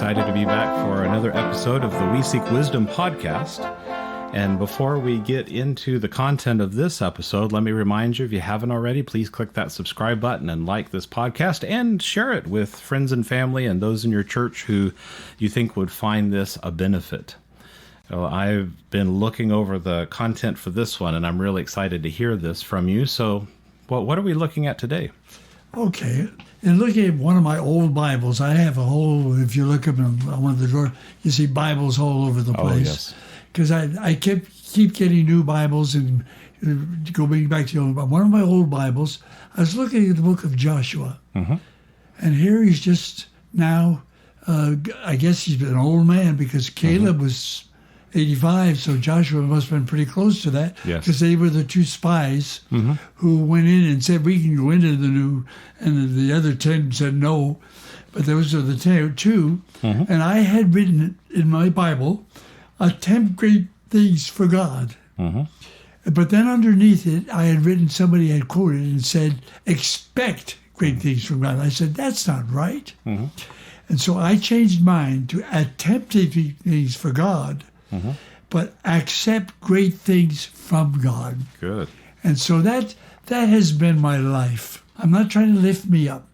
excited to be back for another episode of the We Seek Wisdom podcast. And before we get into the content of this episode, let me remind you, if you haven't already, please click that subscribe button and like this podcast and share it with friends and family and those in your church who you think would find this a benefit. Well, I've been looking over the content for this one, and I'm really excited to hear this from you. So what are we looking at today? Okay. In looking at one of my old Bibles, I have a whole, if you look up in one of the drawers, you see Bibles all over the place. Oh, yes. Because I keep getting new Bibles and going back to the old. One of my old Bibles, I was looking at the book of Joshua. Mm-hmm. And here he's just now, I guess he's been an old man because Caleb was 85, so Joshua must have been pretty close to that. Yes. Because they were the two spies who went in and said, we can go into the new, and the other 10 said no. But those are the two. Mm-hmm. And I had written in my Bible, attempt great things for God. Mm-hmm. But then underneath it, I had written, somebody had quoted and said, expect great things from God. I said, that's not right. Mm-hmm. And so I changed mine to attempt things for God, but accept great things from God. Good. And so that has been my life. I'm not trying to lift me up,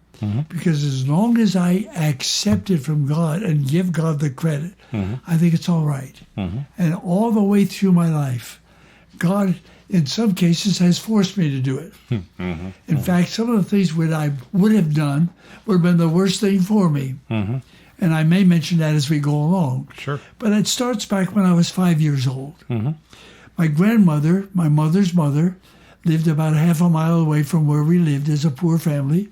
because as long as I accept it from God and give God the credit, I think it's all right. And all the way through my life, God, in some cases, has forced me to do it. In fact, some of the things that I would have done would have been the worst thing for me. And I may mention that as we go along. Sure. But it starts back when I was 5 years old. My grandmother, my mother's mother, lived about half a mile away from where we lived as a poor family.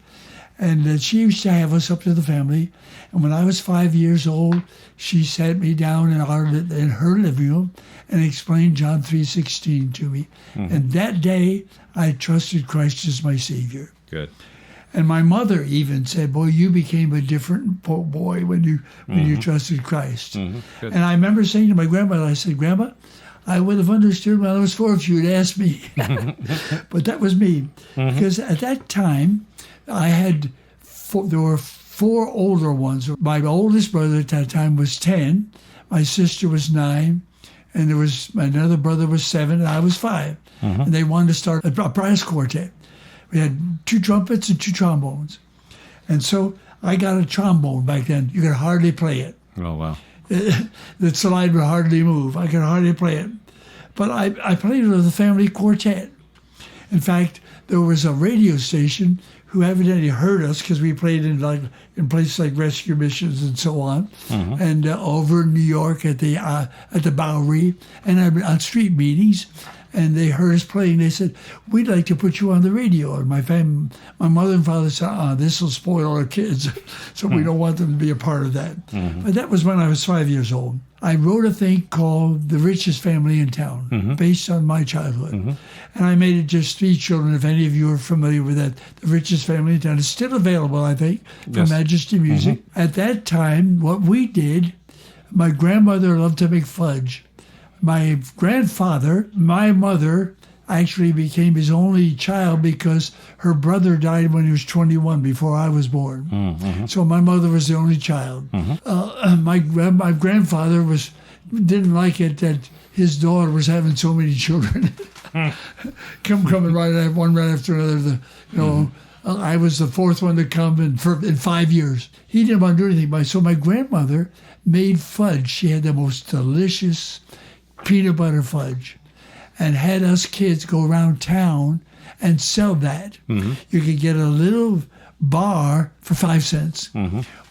And she used to have us up to the family. And when I was 5 years old, she sat me down in her living room and explained John 3:16 to me. And that day, I trusted Christ as my Savior. Good. And my mother even said, boy, you became a different boy when you trusted Christ. And I remember saying to my grandmother, I said, Grandma, I would have understood when I was 4 if you had asked me. But that was me. Because at that time, there were 4 older ones. My oldest brother at that time was 10. My sister was 9. And there was another brother was 7, and I was 5. And they wanted to start a brass quartet. We had 2 trumpets and 2 trombones. And so I got a trombone back then. You could hardly play it. Oh, wow. The slide would hardly move. I could hardly play it. But I played with the family quartet. In fact, there was a radio station who evidently heard us because we played in places like rescue missions and so on, and over in New York at the Bowery and on street meetings. And they heard us playing. They said, we'd like to put you on the radio. And my mother and father said, this will spoil our kids. So we don't want them to be a part of that. But that was when I was 5 years old. I wrote a thing called The Richest Family in Town, based on my childhood. And I made it just 3 children, if any of you are familiar with that. The Richest Family in Town is still available, I think, from Majesty Music. At that time, what we did, my grandmother loved to make fudge. My grandfather, my mother, actually became his only child because her brother died when he was 21 before I was born. So my mother was the only child. My grandfather didn't like it that his daughter was having so many children. coming one right after another. I was the 4th one to come in 5 years. He didn't want to do anything. So my grandmother made fudge. She had the most delicious peanut butter fudge and had us kids go around town and sell that. You could get a little bar for 5 cents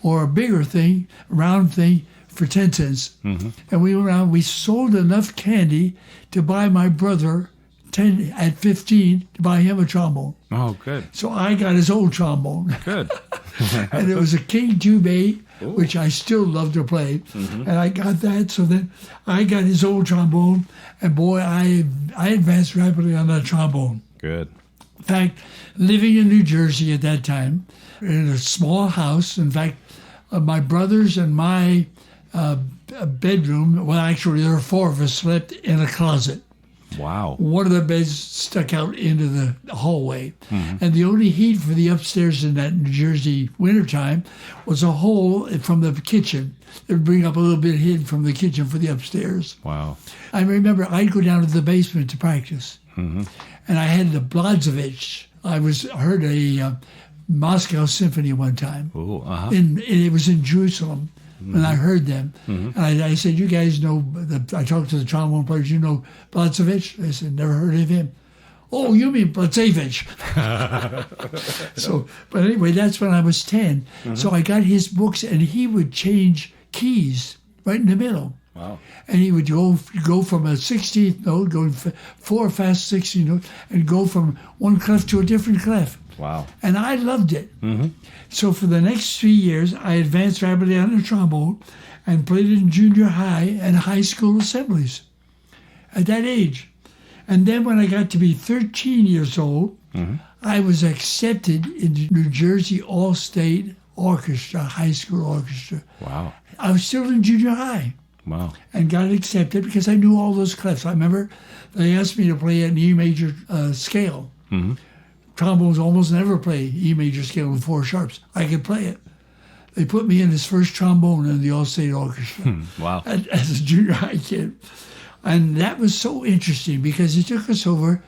or a bigger thing, round thing, for 10 cents. And we sold enough candy to buy my brother at 15 to buy him a trombone. Oh, good. So I got his old trombone. Good. And it was a King Tube, which I still love to play. And I got that. So then I got his old trombone. And boy, I advanced rapidly on that trombone. Good. In fact, living in New Jersey at that time, in a small house, in fact, my brothers and my bedroom, well, actually, there were 4 of us slept in a closet. Wow. One of the beds stuck out into the hallway. And the only heat for the upstairs in that New Jersey wintertime was a hole from the kitchen. It would bring up a little bit of heat from the kitchen for the upstairs. Wow. I remember I'd go down to the basement to practice. And I had the Blazevich. I heard a Moscow Symphony one time. Ooh, It was in Jerusalem. And I heard them. And I said, you guys know, I talked to the trombone players, you know Blazevich? They said, never heard of him. Oh, you mean Blazevich. But anyway, that's when I was 10. So I got his books, and he would change keys right in the middle. Wow. And he would go from a 16th note, go 4 fast 16th notes, and go from one clef to a different clef. Wow. And I loved it. So for the next 3 years, I advanced rapidly on the trombone and played in junior high and high school assemblies at that age. And then when I got to be 13 years old, I was accepted into New Jersey All-State Orchestra, high school orchestra. Wow. I was still in junior high. Wow. And got accepted because I knew all those clefs. I remember they asked me to play an E major scale. Trombones almost never play E major scale with 4 sharps. I could play it. They put me in as first trombone in the All-State Orchestra. Wow. As a junior high kid. And that was so interesting because it took us over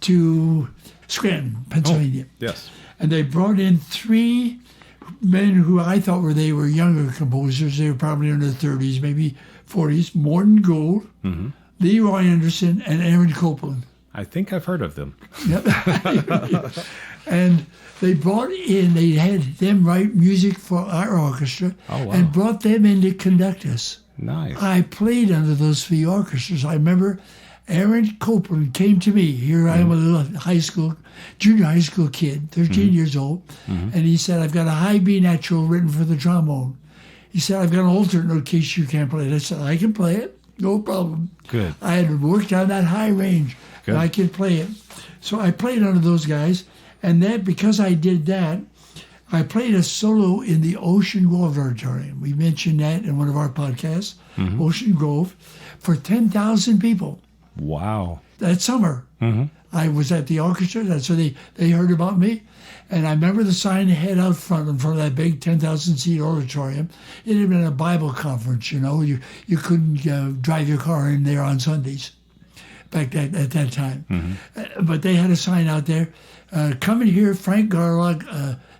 to Scranton, Pennsylvania. Yes. And they brought in 3 men who I thought they were younger composers. They were probably in their 30s, maybe 40s. Morton Gould, Leroy Anderson, and Aaron Copland. I think I've heard of them. Yep. And they had them write music for our orchestra and brought them in to conduct us. Nice. I played under those 3 orchestras. I remember Aaron Copland came to me. Here I am, a little junior high school kid, 13 years old. And he said, I've got a high B natural written for the trombone. He said, I've got an alternate in case you can't play it. I said, I can play it. No problem. Good. I had worked on that high range. Good. And I could play it. So I played under those guys. And then because I did that, I played a solo in the Ocean Grove Auditorium. We mentioned that in one of our podcasts, Ocean Grove, for 10,000 people. Wow. That summer. I was at the orchestra, so they heard about me. And I remember the sign ahead out front in front of that big 10,000-seat auditorium. It had been a Bible conference, you know. You couldn't drive your car in there on Sundays back at that time. But they had a sign out there, coming here, Frank Garlock,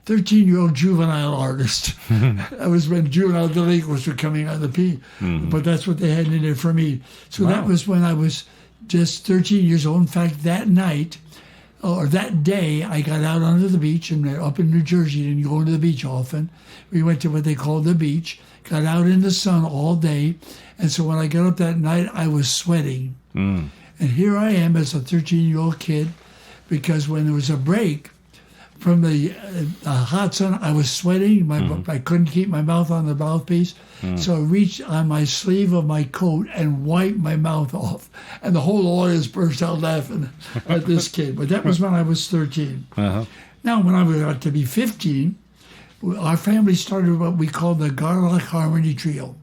13-year-old juvenile artist. That was when juvenile delinquents were coming on the P. But that's what they had in there for me. So that was when I was just 13 years old. In fact, that night, or that day, I got out onto the beach, and up in New Jersey, didn't go into the beach often. We went to what they called the beach, got out in the sun all day. And so when I got up that night, I was sweating. And here I am as a 13-year-old kid, because when there was a break from the hot sun, I was sweating. I couldn't keep my mouth on the mouthpiece. So I reached on my sleeve of my coat and wiped my mouth off. And the whole audience burst out laughing at this kid. But that was when I was 13. Now, when I got to be 15, our family started what we called the Garlock Harmony Trio.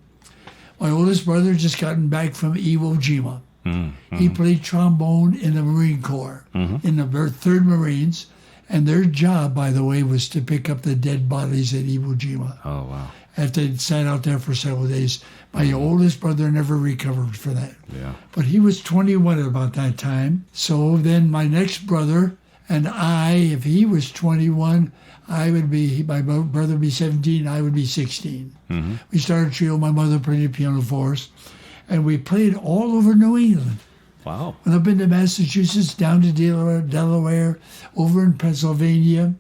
My oldest brother just gotten back from Iwo Jima. He played trombone in the Marine Corps, in the 3rd Marines. And their job, by the way, was to pick up the dead bodies at Iwo Jima. Oh, wow. After they'd sat out there for several days. My oldest brother never recovered for that. Yeah. But he was 21 at about that time. So then my next brother and I, if he was 21, my brother would be 17, I would be 16. We started a trio. My mother played the piano for us. And we played all over New England. Wow. Went up into Massachusetts, down to Delaware, over in Pennsylvania.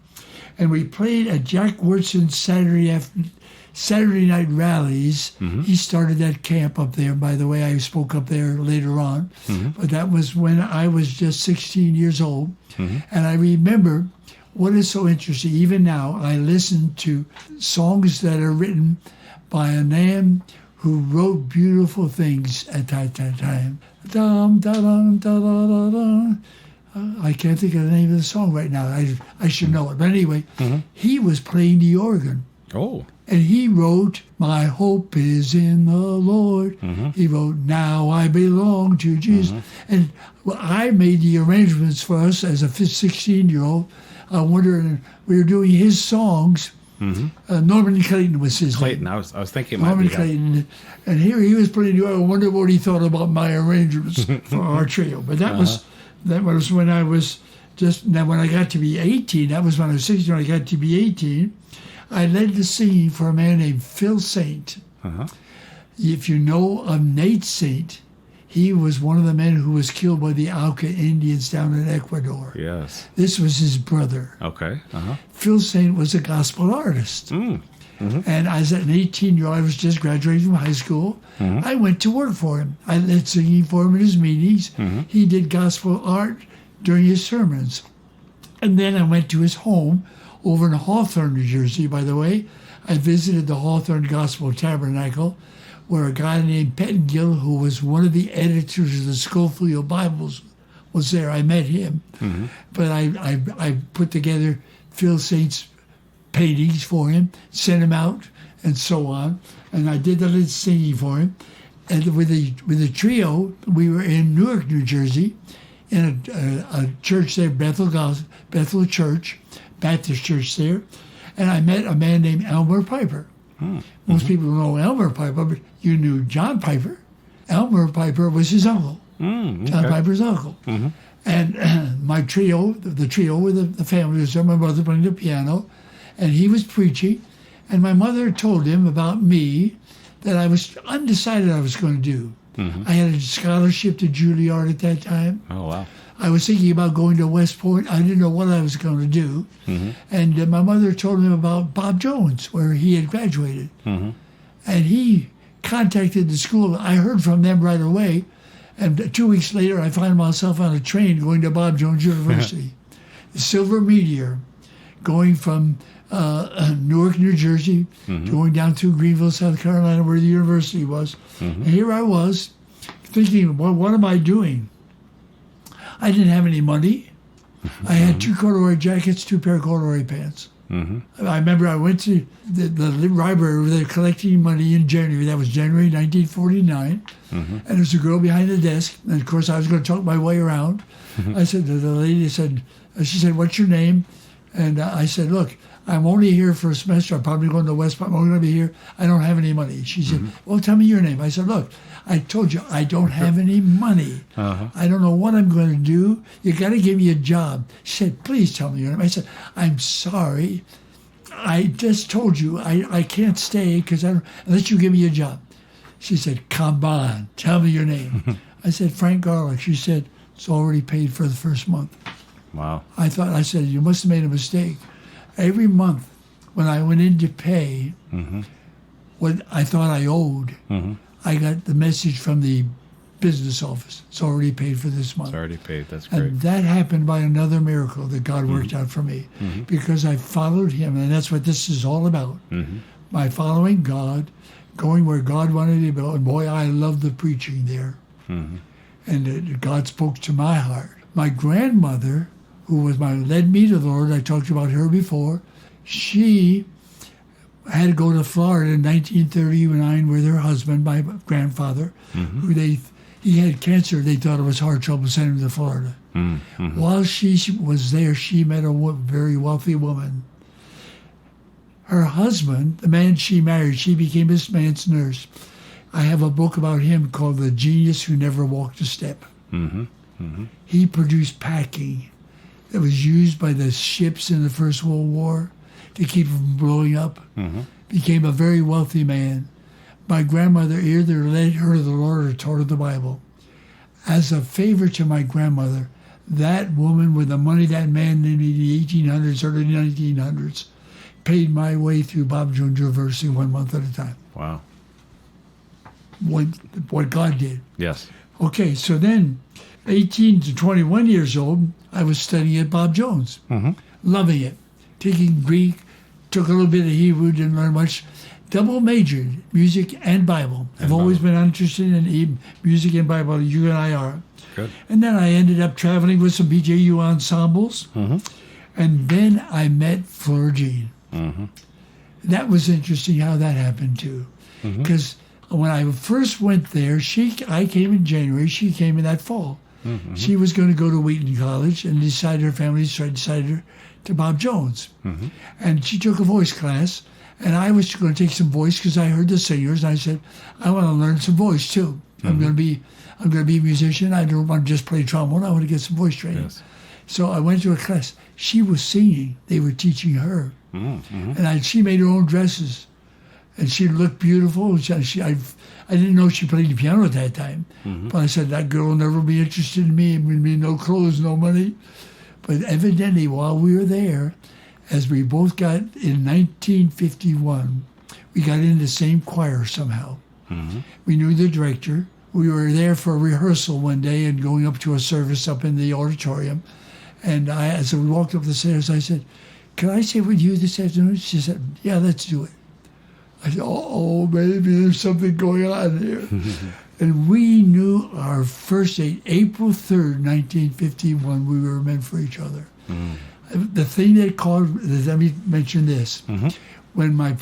And we played at Jack Wurtson's Saturday night rallies. He started that camp up there. By the way, I spoke up there later on. But that was when I was just 16 years old. And I remember what is so interesting. Even now, I listen to songs that are written by a man who wrote beautiful things at that time. Dum, da, dum, da, da, da, da. I can't think of the name of the song right now. I should know it. But anyway, he was playing the organ. Oh. And he wrote, "My hope is in the Lord." He wrote, "Now I belong to Jesus." And I made the arrangements for us as a 16-year-old. I wonder, we were doing his songs. Norman Clayton was his Clayton, name. I was thinking it might Norman be Clayton. And here he was putting, I wonder what he thought about my arrangements for our trio. But that was when I was when I got to be 18, that was when I was 16, when I got to be 18, I led the singing for a man named Phil Saint. If you know of Nate Saint, he was one of the men who was killed by the Auca Indians down in Ecuador. Yes. This was his brother. Okay. Phil Saint was a gospel artist. And as an 18-year-old, I was just graduating from high school. I went to work for him. I led singing for him in his meetings. He did gospel art during his sermons. And then I went to his home over in Hawthorne, New Jersey, by the way. I visited the Hawthorne Gospel Tabernacle, where a guy named Pettingill, who was one of the editors of the Schofield Bibles, was there. I met him. But I put together Phil Saint's paintings for him, sent him out, and so on. And I did the lead singing for him. And with the trio, we were in Newark, New Jersey, in a church there, Bethel Church, Baptist church there. And I met a man named Elmer Piper. Most people know Elmer Piper, but you knew John Piper. Elmer Piper was his uncle. John Piper's uncle. And my trio, the trio with the family was there, my mother playing the piano, and he was preaching. And my mother told him about me that I was undecided I was going to do. I had a scholarship to Juilliard at that time. Oh, wow. I was thinking about going to West Point. I didn't know what I was going to do. And my mother told him about Bob Jones, where he had graduated. And he contacted the school. I heard from them right away. And 2 weeks later, I found myself on a train going to Bob Jones University. The Silver Meteor, going from Newark, New Jersey, going down through Greenville, South Carolina, where the university was. And here I was thinking, well, what am I doing? I didn't have any money. I had 2 corduroy jackets, 2 pair of corduroy pants. I remember I went to the library where they were collecting money in January. That was January 1949. And there was a girl behind the desk. And, of course, I was going to talk my way around. I said to the lady, she said, "What's your name?" And I said, "Look, I'm only here for a semester. I'm probably going to West Point. I'm only going to be here. I don't have any money." She said, "Well, tell me your name." I said, "Look, I told you I don't have any money. I don't know what I'm going to do. You got to give me a job." She said, "Please tell me your name." I said, "I'm sorry. I just told you I can't stay unless you give me a job." She said, "Come on, tell me your name." I said, "Frank Garlock." She said, "It's already paid for the first month." Wow. I said, "You must have made a mistake." Every month when I went in to pay what I thought I owed, I got the message from the business office. "It's already paid for this month." It's already paid. That's great. And that happened by another miracle that God worked out for me because I followed him. And that's what this is all about. By following God, going where God wanted me to go. And boy, I love the preaching there. And God spoke to my heart. My grandmother, who led me to the Lord, I talked about her before, she had to go to Florida in 1939 with her husband, my grandfather, who he had cancer. They thought it was heart trouble, sent him to Florida. While she was there, she met a very wealthy woman. Her husband, the man she married, she became this man's nurse. I have a book about him called "The Genius Who Never Walked a Step." He produced packing that was used by the ships in the First World War to keep them from blowing up. Became a very wealthy man. My grandmother either led her to the Lord or taught her the Bible. As a favor to my grandmother, that woman with the money that man in the 1800s, early 1900s, paid my way through Bob Jones University 1 month at a time. Wow. What God did. Yes. Okay, so then 18 to 21 years old, I was studying at Bob Jones, loving it, taking Greek, took a little bit of Hebrew, didn't learn much, double majored, music and Bible. I've always been interested in music and Bible. You and I are. Good. And then I ended up traveling with some BJU ensembles, and then I met Fleur Jean. That was interesting how that happened too. Because when I first went there, I came in January, she came in that fall. She was going to go to Wheaton College and her family decided her to Bob Jones. And she took a voice class, and I was going to take some voice because I heard the singers, and I said, I want to learn some voice too. I'm going to be a musician. I don't want to just play trombone. I want to get some voice training. Yes. So I went to a class. She was singing. They were teaching her. And she made her own dresses. And she looked beautiful. I didn't know she played the piano at that time. But I said, that girl will never be interested in me. It would be no clothes, no money. But evidently, while we were there, as we both got in 1951, we got in the same choir somehow. We knew the director. We were there for a rehearsal one day and going up to a service up in the auditorium. And as we walked up the stairs, I said, can I sit with you this afternoon? She said, yeah, let's do it. I said, oh, maybe there's something going on here. And we knew our first date, April 3rd, 1951, we were meant for each other. The thing that let me mention this. When my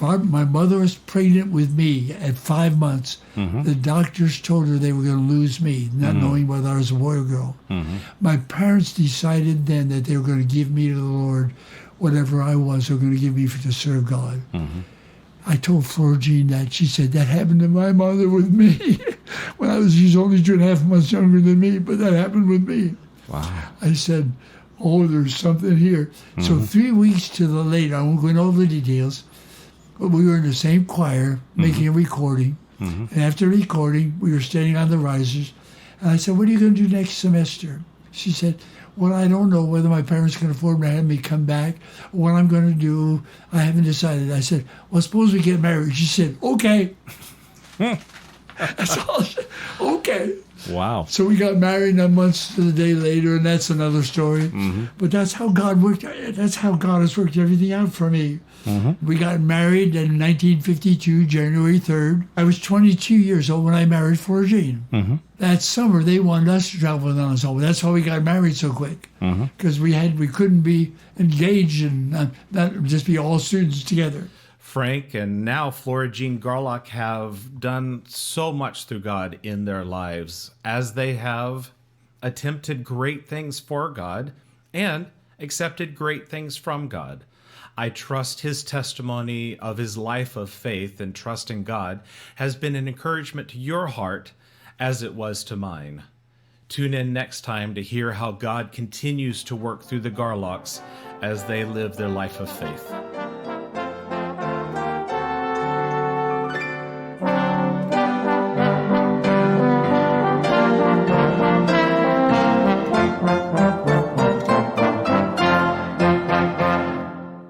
mother was pregnant with me at 5 months, the doctors told her they were going to lose me, not knowing whether I was a boy or girl. My parents decided then that they were going to give me to the Lord whatever I was, they were going to give me to serve God. I told Flora Jean that. She said, that happened to my mother with me. She's only 2.5 months younger than me, but that happened with me. Wow. I said, oh, there's something here. So 3 weeks to the later, I won't go into all the details, but we were in the same choir making a recording. And after recording, we were standing on the risers. And I said, what are you going to do next semester? She said, well, I don't know whether my parents can afford to have me come back or what I'm going to do. I haven't decided. I said, well, suppose we get married. She said, okay. That's all. Okay. Wow. So we got married 9 months to the day later, and that's another story. But that's how God worked. That's how God has worked everything out for me. We got married in 1952, January 3rd. I was 22 years old when I married Flora Jean. That summer, they wanted us to travel with us home. That's how we got married so quick, because we couldn't be engaged and not just be all students together. Frank and now Flora Jean Garlock have done so much through God in their lives as they have attempted great things for God and accepted great things from God. I trust his testimony of his life of faith and trust in God has been an encouragement to your heart as it was to mine. Tune in next time to hear how God continues to work through the Garlocks as they live their life of faith.